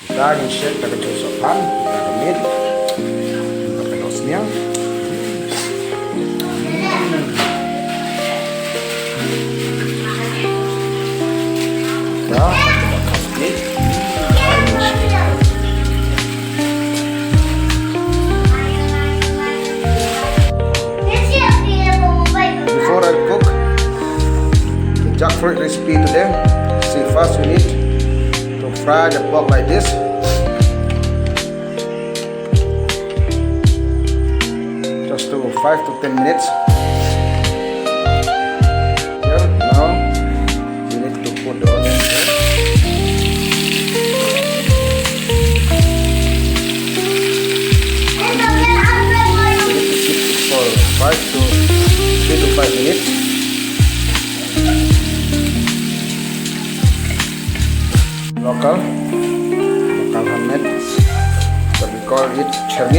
Kita in-shet na kajur sohphan. Kita gamit. Kapelos niya. Kita kasih. Before I cook the jackfruit recipe today, see first we need to fry the pork like this. Just to 5 to 10 minutes. Here, now we need to put the onion here. We need to keep it for 3 to 5 minutes. Local handmade, but we call it shet.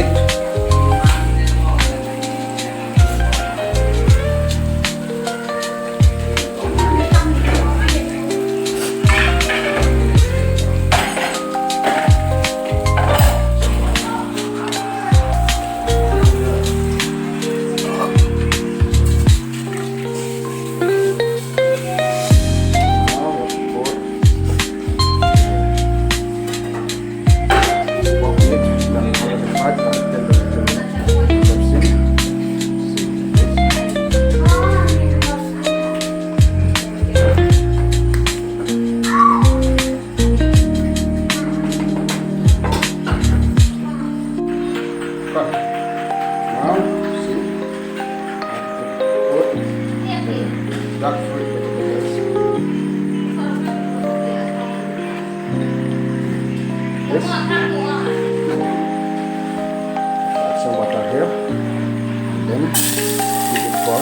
Now, see, jackfruit vegetables. This. Add some water here, and then keep it for